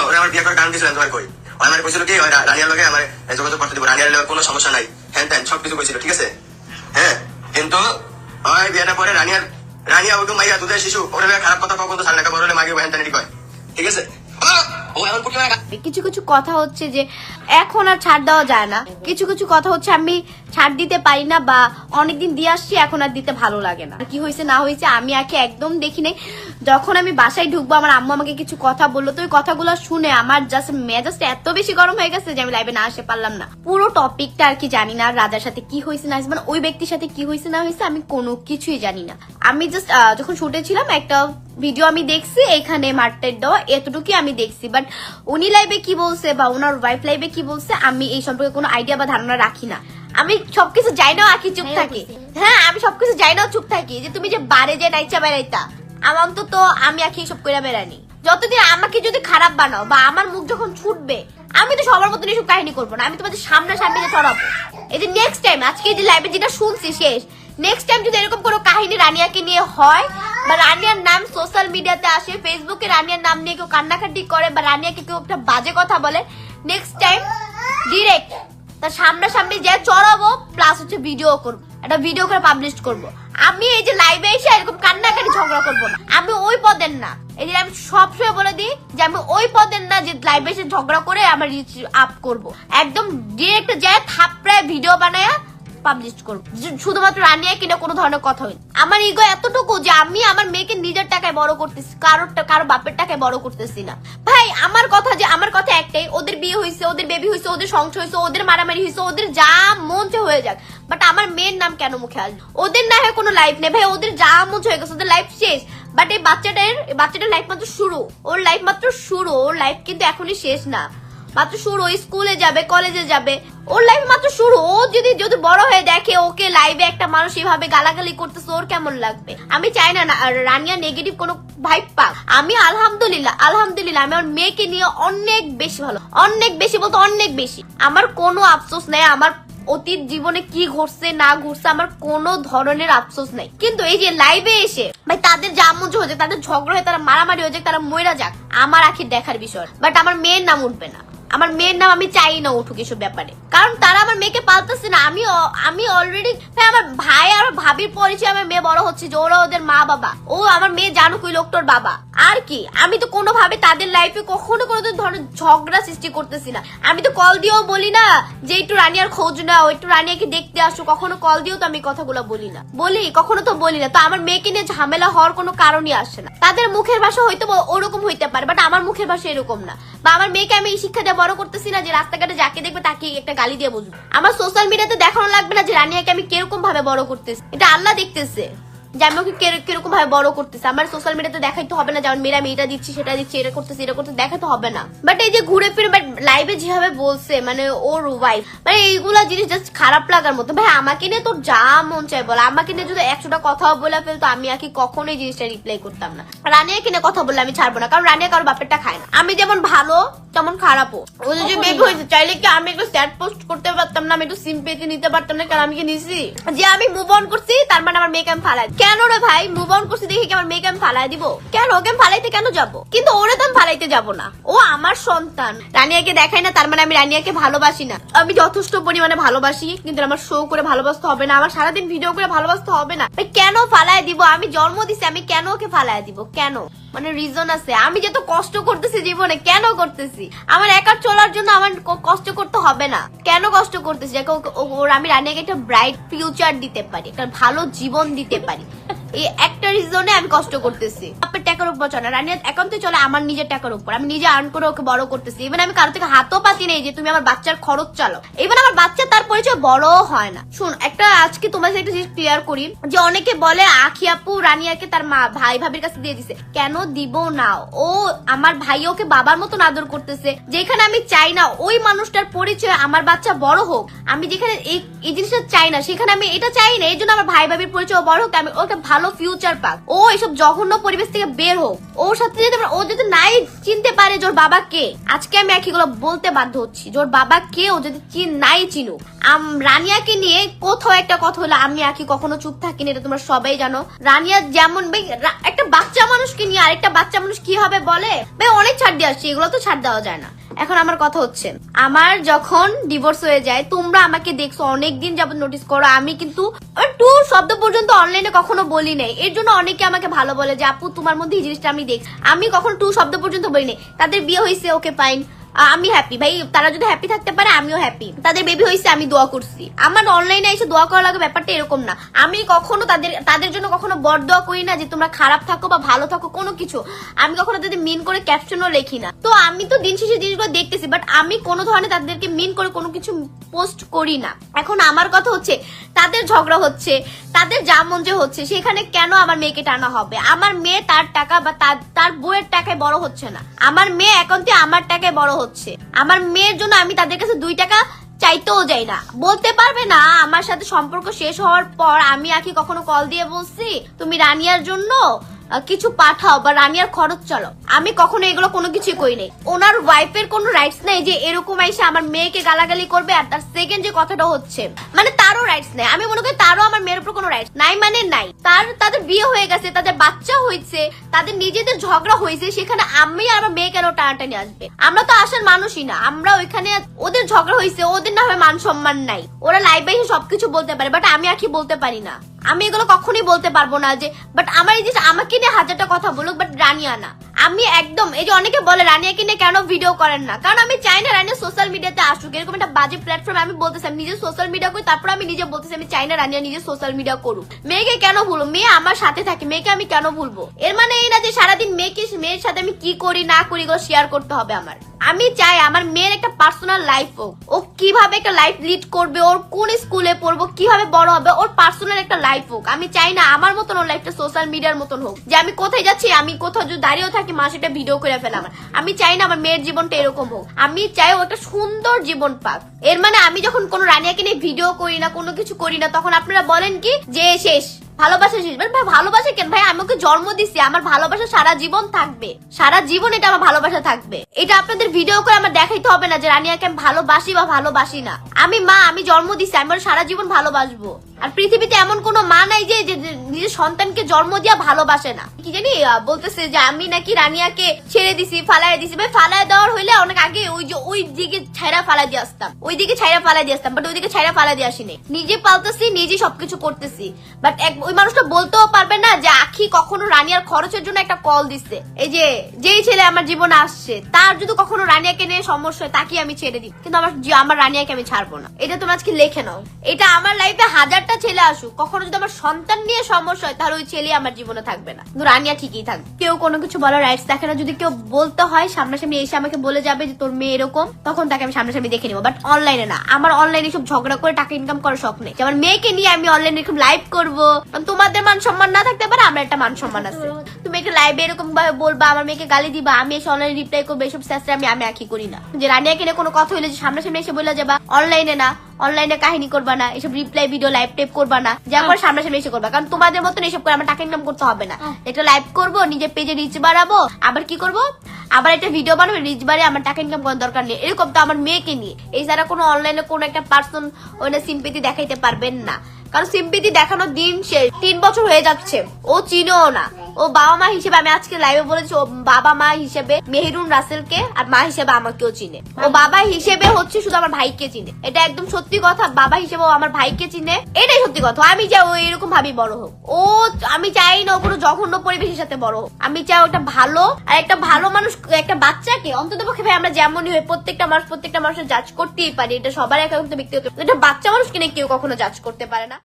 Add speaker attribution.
Speaker 1: ওরা আমার বিয়ে করার কারণ দিয়েছিলাম তোমার কই আমার কইছিল কি রানিয়ার লগে আমার যোগাযোগ করতে দিব, রানিয়ার লগে কোনো সমস্যা নাই, হ্যান ত্যান সবকিছু কইছিল, ঠিক আছে। হ্যাঁ, কিন্তু ওই বিয়েটা পরে রানিয়া ওকে মাইয়া দুধের শিশু ওরা খারাপ কথা কখন তো সাড়ে টাকা বড় হলে মাগে হ্যান ত্যান কয়, ঠিক আছে।
Speaker 2: কিছু কিছু কথা হচ্ছে যে এখন আর ছাড় দেওয়া যায় না, কিছু কিছু কথা হচ্ছে আমি ছাড় দিতে পারি না বা অনেকদিন দিয়ে আসছি এখন আর দিতে ভালো লাগে না। কি হয়েছে না হয়েছে আমি আগে একদম দেখি নাই। যখন আমি বাসায় ঢুকবো আমার আম্মু আমাকে কিছু কথা বললো, তো ওই কথাগুলো শুনে আমার জাস্ট মেজাজ এত বেশি গরম হয়ে গেছে যে আমি লাইভে না আসতে পারলাম না। পুরো টপিকটা আর কি জানি না, রাজার সাথে কি হয়েছে না হয়েছে, মানে ওই ব্যক্তির সাথে কি হয়েছে না হয়েছে আমি কোনো কিছুই জানি না। আমি জাস্ট যখন শুটে ছিলাম একটা ভিডিও আমি দেখছি, এখানে মার্টের দেওয়া এতটুকুই আমি দেখছি, বাট উনি লাইভে কি বলছে বা ওনার ওয়াইফ লাইভে কি বলছে আমি এই সম্পর্কে কোনো আইডিয়া বা ধারণা রাখি না। আমি সবকিছু যাই না আঁকি চুপ থাকি। হ্যাঁ, আমি সবকিছু যাই না চুপ থাকি। যে তুমি যে বারে যে নাইচা বেড়াইতা আমার তো আমি আঁকি সব করে বেড়ানি। যতদিন আমাকে যদি খারাপ বানাও বা আমার মুখ যখন ছুটবে আমি তো সবার মতন এইসব কাহিনী করবো না, আমি তোমাদের সামনে ছড়াবো। এই যে নেক্সট টাইম আজকে যে লাইভে যেটা শুনছি শেষ, নেক্সট টাইম যদি এরকম কোনো কাহিনী রানিয়াকে নিয়ে হয় বা রানিয়ার নাম সোশ্যাল মিডিয়াতে আসে, ফেসবুকে রানিয়ার নাম নিয়ে কেউ কান্নাকাটি করে বা রানিয়াকে কেউ একটা বাজে কথা বলে, নেক্সট টাইম ডিরেক্ট তার সামনাসামনি যে চড়াবো, প্লাস হচ্ছে ভিডিও করবো, একটা ভিডিও করে পাবলিশ করবো। আমি এই যে লাইভে এসে এরকম কান্নাকাটি ঝগড়া করবো না, আমি ওই পদের না। এই যে আমি সবসময় বলে দিই যে আমি ওই পদের না যে লাইভে এসে ঝগড়া করে আমার রিচ আপ করবো। একদম ডিরেক্ট যায় থাপড়ায় ভিডিও বানায় পাবলিশ করবো, শুধুমাত্র রানিয়া কিনা কোনো ধরনের কথা হয়নি। আমার ইগো এতটুকু যে আমি আমার মেয়েকে নিজের টাকায় বড় করতেছি, কারো বাপের টাকায় বড় করতেছি না। ভাই আমার কথা একটাই, ওদের বিয়ে হয়েছে, ওদের বেবি হয়েছে, ওদের সংসার হয়েছে, ওদের মারামারি হয়েছে, ওদের যা মন চায় হয়ে যাক, বাট আমার মেয়ের নাম কেন মুখে আসবে? ওদের না হয় কোনো লাইফ নেই ভাই, ওদের যা মন হয়ে গেছে, ওদের লাইফ শেষ। বাট এই বাচ্চাটার লাইফ মাত্র শুরু, ওর লাইফ মাত্র শুরু, ওর লাইফ কিন্তু এখনই শেষ না, মাত্র শুরু। স্কুলে যাবে, কলেজে যাবে, ওর লাইফ মাত্র শুরু। ও যদি বড় হয়ে দেখে ওকে লাইভে একটা মানুষ এভাবে গালাগালি করতেছে ওর কেমন লাগবে? আমি চাই না রানিয়া নেগেটিভ কোনো ভাইব পাক। আমি আলহামদুলিল্লাহ আমি আমার মেয়েকে নিয়ে অনেক বেশি ভালো, অনেক বেশি বলতে অনেক বেশি। আমার কোনো আফসোস নেই, আমার অতীত জীবনে কি ঘটছে না ঘটছে আমার কোনো ধরনের আফসোস নাই। কিন্তু এই যে লাইভে এসে ভাই তাদের যা মন হয়ে যাক, তাদের ঝগড়া হয়ে তারা মারামারি হয়ে যাক, তারা মইরা যাক, আমার আখির দেখার বিষয়। বাট আমার মেয়ের নাম উঠবে না, আমার মেয়ের নাম আমি চাই না উঠুক এসব ব্যাপারে, কারণ তারা আমার মেয়েকে পালতেছে না। আমি অলরেডি আমার ভাই আর ভাবির পরিচয় আমার মেয়ে বড় হচ্ছে যে ওরা ওদের মা বাবা, ও আমার মেয়ে জানুক ওই লোকটার বাবা। আর কি আমি তো কোনোভাবে তাদের লাইফে কখনো কোনো ধরনের ঝগড়া সৃষ্টি করতেছি না। আমি তো কল দিয়েও বলি না যে একটু রানিয়ার খোঁজ নাও, একটু রানিয়াকে দেখতে আসো, কখনো কল দিয়েও তো আমি কথাগুলো বলি না, কখনো তো বলি না। তো আমার মেয়েকে নিয়ে ঝামেলা হওয়ার কোনো কারণই আসে না। তাদের মুখের ভাষা হয়তো ওরকম হইতে পারে, বাট আমার মুখের ভাষা এরকম না। বা আমার মেয়েকে আমি এই শিক্ষা দিয়ে বড় করতেছি না যে রাস্তাঘাটে যাকে দেখবে তাকে একটা গালি দিয়ে বুঝবো। আমার সোশ্যাল মিডিয়াতে দেখানো লাগবে না যে রানিয়াকে আমি কিরকম ভাবে বড় করতেছি, এটা আল্লাহ দেখতেছে যে আমি ওকে কিরকম ভাবে বড় করতেছি। আমার সোশ্যাল মিডিয়াতে দেখাইতে হবে না যেমন মেয়েরা আমি এটা দিচ্ছি সেটা দিচ্ছি, এটা করতেছি এটা করতে দেখাতে হবে না। বাট এই যে ঘুরে ফিরে লাইভে যেভাবে বলছে মানে ওর ওয়াইফ, মানে এইগুলা জিনিস জাস্ট খারাপ লাগার মতো। ভাই আমাকে নিয়ে তোর যা মন চাই বল, আমাকে নিয়ে যদি 100টা কথাও বলে ফেলতো আমি আর কি কখনোই জিনিসটা রিপ্লাই করতাম না। রানিয়া কিনে কথা বললে আমি ছাড়বো না, কারণ রানিয়া কারোর বাপেরটা খায় না। আমি যেমন ভালো তেমন খারাপও। ও যে বেবি হয়েছে চাইলে কি আমি একটু স্যাড পোস্ট করতে পারতাম না, আমি একটু সিম্পেথি নিতে পারতাম না, কারণ আমি কি নিছি যে আমি মুভ অন করছি তার মানে আমার মেয়েকে আমি ফালাই? কেন রে ভাই, মুভ অন করছি দেখি কি আমার মেয়েকে আমি ফালাই দিব? কেন? ওকে আমি ফালাইতে কেন যাবো? কিন্তু ওরে তো আমি ফালাইতে যাবো না, ও আমার সন্তান। রানিয়াকে দেখাই না তার মানে আমি রানিয়াকে ভালোবাসি না। আমি যথেষ্ট পরিমাণে ভালোবাসি, কিন্তু আমার শো করে ভালোবাসতে হবে না, আমার সারাদিন ভিডিও করে ভালোবাসতে হবে না। কেন ফালাই দিব? আমি জন্ম দিছি, আমি কেন ওকে ফালাই দিব? কেন? মানে রিজন আছে। আমি যত কষ্ট করতেছি জীবনে কেন করতেছি? আমার একা চলার জন্য আমার কষ্ট করতে হবে না। কেন কষ্ট করতেছি? আমি রানিয়াকে একটা ব্রাইট ফিউচার দিতে পারি, একটা ভালো জীবন দিতে পারি, এই একটা রিজনে আমি কষ্ট করতেছি। আপনার টাকার উপর চলে, রানিয়ার একাউন্টে চলে আমার নিজের টাকার উপর। আমি নিজে আর্ন করে ওকে বড় করতেছি। ইভেন আমি কারো থেকে হাতও পাতি নেই যে তুমি আমার বাচ্চার খরচ চালো। ইভেন আমার বাচ্চা তার পরিচয় বড় হয় না। শুন, একটা আজকে তোমার একটা জিনিস ক্লিয়ার করি যে অনেকে বলে আখি আপু রানিয়াকে তার মা ভাই ভাবির কাছে দিয়ে দিছে। কেন দিব না? ও আমার ভাই ওকে বাবার মতন আদর করতেছে, যেখানে আমি চাই না ওই মানুষটার পরিচয় আমার বাচ্চা বড় হোক। আমি যেখানে এই জিনিসটা চাই না সেখানে আমি এটা চাই না। এই জন্য আমার ভাই ভাবির পরিচয় বড় হোক, আমি ওকে ভালো ভালো ফিউচার পাক, ও এসব জঘন্য পরিবেশ থেকে বের হোক। ওর সাথে যদি ও যদি নাই চিনতে পারে যে ওর বাবা কে, আজকে আমি একইগুলো বলতে বাধ্য হচ্ছি যে ওর বাবা কে ও যদি নাই চিনুক। রানিয়াকে নিয়ে কোথাও একটা কথা হলো আমি আকি কখনো চুপ থাকিনি, এটা তোমরা সবাই জানো। রানিয়া যেমন ভাই একটা বাচ্চা মানুষকে নিয়ে আরেকটা বাচ্চা মানুষ কি হবে বলে ভাই, অনেক ছাড় দিয়ে আসছি, এগুলো তো ছাড় দেওয়া যায় না। এখন আমার কথা হচ্ছে, আমার যখন ডিভোর্স হয়ে যায়, তোমরা আমাকে দেখছো অনেকদিন যাবত নোটিস করো, আমি কিন্তু টু শব্দ পর্যন্ত অনলাইনে কখনো বলি নাই। এর জন্য অনেকে আমাকে ভালো বলে যে আপু তোমার মধ্যে এই জিনিসটা আমি দেখছি। আমি কখনো টু শব্দ পর্যন্ত বলি নাই। তাদের বিয়ে হয়েছে, ওকে ফাইন, আমি হ্যাপি ভাই, তারা যদি হ্যাপি থাকতে পারে আমিও হ্যাপি। তাদের বেবি হয়েছে, আমি দোয়া করছি। আমার অনলাইনে এসে দোয়া করা লাগে ব্যাপারটা এরকম না। আমি কখনো তাদের জন্য কখনো বরদোয়া করি না যে তোমরা খারাপ থাকো বা ভালো থাকো, কোনো কিছু আমি কখনো তাদের মিন করে ক্যাপশনও লিখি না। তো আমি তো দিন শেষে জিনিসগুলো দেখতেছি, বাট আমি কোনো ধরনের তাদেরকে মিন করে কোনো কিছু পোস্ট করি না। এখন আমার কথা হচ্ছে, তাদের ঝগড়া হচ্ছে, তাদের যা মন যে হচ্ছে, সেখানে কেন আমার মেয়েকে টানা হবে? আমার মেয়ে তার টাকা বা তার বউয়ের টাকায় বড় হচ্ছে না। আমার মেয়ে একান্তে আমার টাকায় বড় হচ্ছে। আমার মেয়ের জন্য আমি তাদের কাছে 2 টাকা চাইতেও যাই না। বলতে পারবে না আমার সাথে সম্পর্ক শেষ হওয়ার পর আমি আকি কখনো কল দিয়ে বলছি তুমি রানিয়ার জন্য কিছু পাঠাও বা রানিয়ার খরচ চলো? আমি কখনো এগুলো কোনো কিছুই করি নাই। ওনার ওয়াইফের কোনো রাইটস নেই যে এরকম এসে আমার মেয়েকে গালাগালি করবে। আর তার সেকেন্ড যে কথাটা হচ্ছে, মানে তারও রাইটস নেই। আমি মনে করি তারও আমার মেয়ের উপর কোনো রাইটস নাই, মানে নাই। তাদের বিয়ে হয়ে গেছে, তাদের বাচ্চা হয়েছে, তাদের নিজেদের ঝগড়া হয়েছে, সেখানে আমি আর আমার মেয়ে কেন টানাটানি আসবে? আমরা তো আসার মানুষই না। আমরা ওইখানে ওদের ঝগড়া হয়েছে, ওদের না হয় মান সম্মান নাই, ওরা লাইভ এসে সবকিছু বলতে পারে, বাট আমি আখি বলতে পারি না। আমি এগুলো কখনোই বলতে পারবো না যে, বাট আমার এই যে আমাকে নিয়ে 1000টা কথা বলুক, বাট রানিয়া না। আমি একদম এই যে অনেকে বলে রানিয়াকে নিয়ে কেন ভিডিও করেন না, কারণ আমি চাই না রানিয়া সোশ্যাল মিডিয়াতে আসুক। এরকম একটা বাজে প্ল্যাটফর্ম আমি বলতেছি, আমি নিজে সোশ্যাল মিডিয়া করি, তারপর আমি নিজে বলতেছি আমি চাই না রানিয়া নিজে সোশ্যাল মিডিয়া করুক। মেয়েকে কেন ভুলবো? মেয়ে আমার সাথে থাকে, মেয়েকে আমি কেন ভুলবো? এর মানে এই না যে সারাদিন মেয়ের সাথে আমি কি করি না করি এগুলো শেয়ার করতে হবে আমার। আমি চাই আমার মেয়ের একটা পার্সোনাল লাইফ হোক, ও কিভাবে একটা লাইফ লিড করবে, ওর কোন স্কুলে পড়বো, কিভাবে বড় হবে, ওর পার্সোনাল একটা লাইফ হোক। আমি চাই না আমার মতন ওর লাইফটা সোশ্যাল মিডিয়ার মতন হোক, যে আমি কোথায় যাচ্ছি, আমি কোথাও যদি দাঁড়িয়েও থাকি মা সেটা ভিডিও করে ফেলা। আমি চাই না আমার মেয়ের জীবনটা এরকম হোক। আমি চাই ও একটা সুন্দর জীবন পাক। এর মানে আমি যখন কোনো রানিয়াকে নিয়ে ভিডিও করি না, কোনো কিছু করি না, তখন আপনারা বলেন কি যে শেষ, ভালোবাসা শেষ। ভাই ভালোবাসা কেন? ভাই আমি ওকে জন্ম দিছি, আমার ভালোবাসা সারা জীবন থাকবে, সারা জীবন এটা আমার ভালোবাসা থাকবে। এটা আপনাদের ভিডিও করে আমার দেখাইতে হবে না যে রানিয়াকে আমি ভালোবাসি বা ভালোবাসি না। আমি মা, আমি জন্ম দিছি, আমি সারা জীবন ভালোবাসবো। আর পৃথিবীতে এমন কোনো মা নাই যে নিজের সন্তানকে জন্ম দিয়া ভালোবাসে না। কি জানি বলতেছে যে আমি নাকি রানিয়াকে ছেড়ে দিছি, ফালাই দিছি। ভাই ফালাই দেওয়ার হইলে অনেক আগে ওই দিকে ছাইরা ফালাই দিয়ে আসতাম, ওই দিকে ছাইরা ফালাই দিয়ে আসতাম, বাট ওই দিকে ছাইরা ফালাই দিয়ে আসিনি। নিজে পালতেছি, নিজে সবকিছু করতেছি, বাট ওই মানুষটা বলতেও পারবে না যে আখি কখনো রানিয়ার খরচের জন্য একটা কল দিচ্ছে। এই যে যেই ছেলে আমার জীবনে আসছে, তার যদি কখনো রানিয়াকে নিয়ে সমস্যা হয় তাকে আমি ছেড়ে দিই, কিন্তু আমার রানিয়াকে আমি ছাড়বো না। এটা তোমরা আজকে লিখে নাও। এটা আমার লাইফে 1000টা ছেলে আসুক, কখনো যদি আমার সন্তান নিয়ে সমস্যা হয় তাহলে ওই ছেলে আমার জীবনে থাকবে না, কিন্তু রানিয়া ঠিকই থাকবে। কেউ কোনো কিছু বলার রাইটস দেখে না। যদি কেউ বলতে হয় সামনাসামনি এসে আমাকে বলে যাবে যে তোর মেয়ে এরকম, তখন তাকে আমি সামনাসামনি দেখে নিবো, বাট অনলাইনে না। আমার অনলাইনে সব ঝগড়া করে টাকা ইনকাম করার শখ নেই। আমার মেয়েকে নিয়ে আমি অনলাইনে এরকম লাইভ করবো, তোমাদের মান সম্মান না থাকতে পারে, আমার একটা মান সম্মান আছে। তুমি একটা লাইভে এরকম ভাবে বলবা, আমার মেয়েকে গালি দিবা, আমি এসে অনলাইনে রিপ্লাই করবো, এসব চেষ্টা আমি আখি করি না। যে রানিয়াকে নিয়ে কোনো কথা হইলে যে সামনাসামনি এসে বলে যাবা, অনলাইনে না, অনলাইনে কাহিনী করবা না, এসব রিপ্লাই ভিডিও লাইভ টাইপ করবা না, যা করে সামনাসামনি এসে করবা। কারণ তোমাদের মতন এসব করে আমার টাকা ইনকাম করতে হবে না। একটা লাইভ করবো, নিজের পেজে রিচ বাড়াবো, আবার কি করবো, আবার একটা ভিডিও বানাবো, রিচ বাড়ে, আমার টাকা ইনকাম করার দরকার নেই। এরকম তো আমার মেয়েকে নিয়ে এই ছাড়া কোনো অনলাইনে কোনো একটা পার্সন ওইটা সিম্পেথি দেখাইতে পারবেন না। কারণ সিম্পেথি দেখানোর দিন শেষ, 3 বছর হয়ে যাচ্ছে, ও চিনেও না। ও বাবা মা হিসেবে, আমি আজকে লাইভে বলেছি, ও বাবা মা হিসেবে মেহেরুন রাসেলকে আর মা হিসেবে আমাকেও চিনে। ও বাবা হিসেবে হচ্ছে শুধু আমার ভাইকে চিনে, এটা একদম সত্যি কথা। বাবা হিসেবে ও আমার ভাইকে চিনে, এটাই সত্যি কথা। আমি চাই ও এরকম ভাবে বড় হোক। আমি চাই না ও কোনো জঘন্য পরিবেশের সাথে বড় হোক। আমি চাই একটা ভালো আর একটা ভালো মানুষ, একটা বাচ্চাকে অন্তত পক্ষে ভাই আমরা যেমনই হই, প্রত্যেকটা মানুষের জাজ করতেই পারি, এটা সবার একান্ত ব্যক্তিগত। এটা বাচ্চা মানুষকে নিয়ে কেউ কখনো জাজ করতে পারে না।